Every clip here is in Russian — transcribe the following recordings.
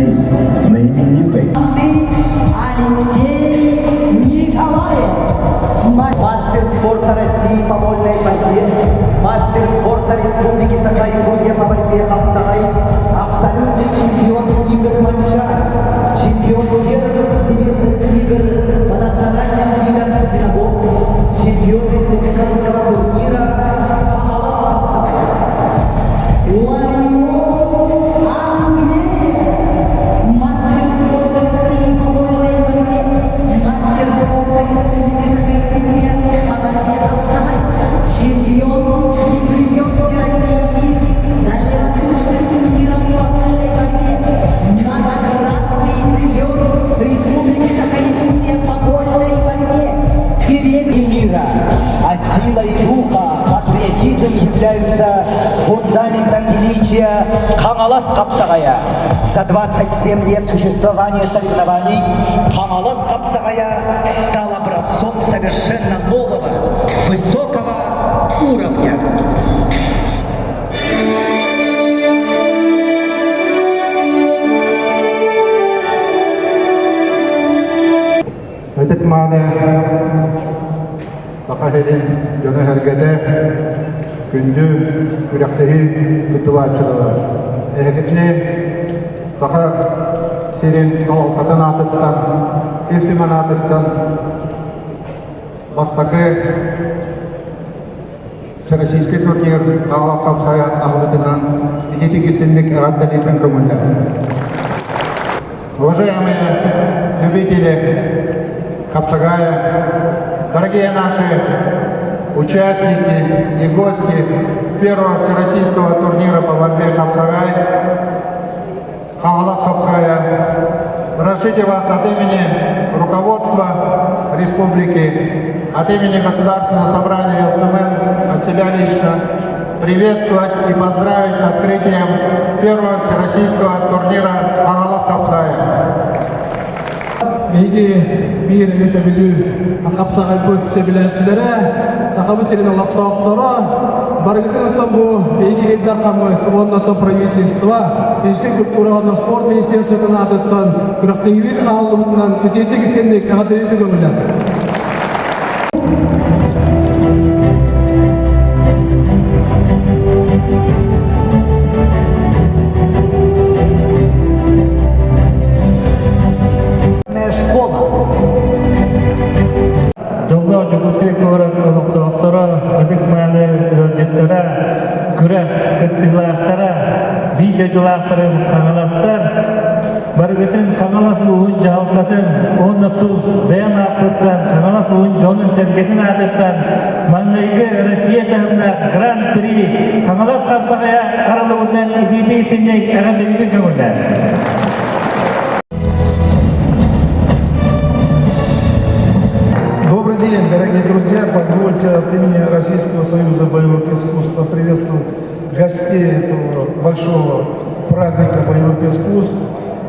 здесь, на именитой. Алексей Николаев. Мастер спорта России по вольной борьбе, мастер спорта Республики Саха-Якутия по борьбе Хапсагай, абсолютный чемпион игр Манчар, чемпион первых всемирных игр по национальным видам единоборств, чемпион республиканского турнира Хамала Хапсагай. А силой духа, патриотизм являются фундаментом величия Хамалас Хапсагая. За 27 лет существования соревнований Хамалас Хапсагая стал образцом совершенно нового, высокого уровня. Этот маны Саха-Хелин жөне хәргәдә күнді үрәктәһи күтүвачылыгы. Әгетне Саха Сирин Салкатын атыттан, Иртиман атыттан бастакы Всероссийский турнир Хамалас Хапсагай ахлытынан игетик-истинлек әгәддәлипен көмүлләр. Уважаемые любители Хапсагая, дорогие наши участники и гости первого всероссийского турнира по борьбе Хапсагай, Хамалас Хапсагая, разрешите вас от имени руководства республики, от имени Государственного собрания ЛТМН, от себя лично приветствовать и поздравить с открытием первого всероссийского турнира Хамалас Хапсагая. Бейги бир неше билүү Хапсагай көтүсө билетчилери сахабы чирин лактоктора баргытын бу бейги элдар камы тубоннато правительство эске культура жана спорт министерствосунун атыттан күрөктөгүт алымынан этетик истемдик агадеби көңүлдөр. Videocularları Hamalaster, bargıtın Hamalas luğun cahıltatın, onunla tuz, beyan apıttan, Hamalas luğun jonun sergetin adıttan, Manlayıgı Rossiya'da Grand Prix, Hamalas Hapsagaya aralığından ididi isimlik ağabeyini gömürler. Добрый день, дорогие друзья! Позвольте от имени Российского союза боевых искусств поприветствовать гостей этого большого праздника боевых искусств.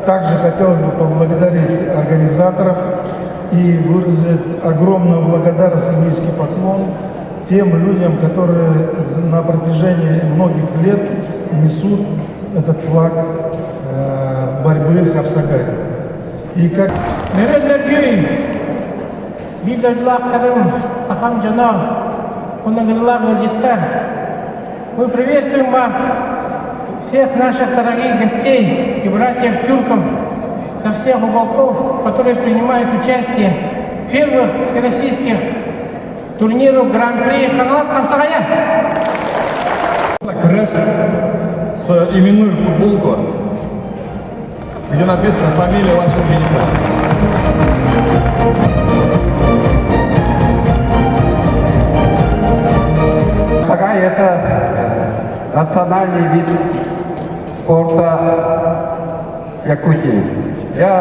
Также хотелось бы поблагодарить организаторов и выразить огромную благодарность и низкий поклон тем людям, которые на протяжении многих лет несут этот флаг борьбы Хапсагай. И как... Мы приветствуем вас, всех наших дорогих гостей и братьев тюрков со всех уголков, которые принимают участие в первых всероссийских турнирах Гран-при Хамалас Хапсагая. Крэш с именную футболку, где написано фамилия вашего министра. Хапсагай — это национальный вид спорта Якутии. Я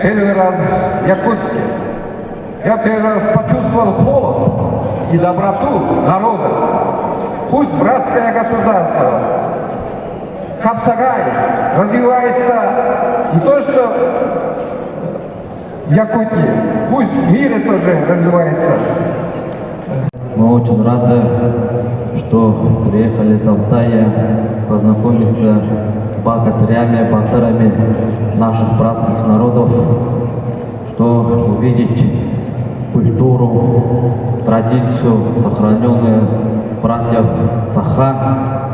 первый раз в Якутске. Я первый раз почувствовал холод и доброту народа. Пусть братское государство Хапсагай развивается не то что в Якутии, пусть в мире тоже развивается. Мы очень рады, что приехали с Алтая познакомиться богатырями, батырами наших праздных народов, что увидеть культуру, традицию, сохраненную братьев Саха,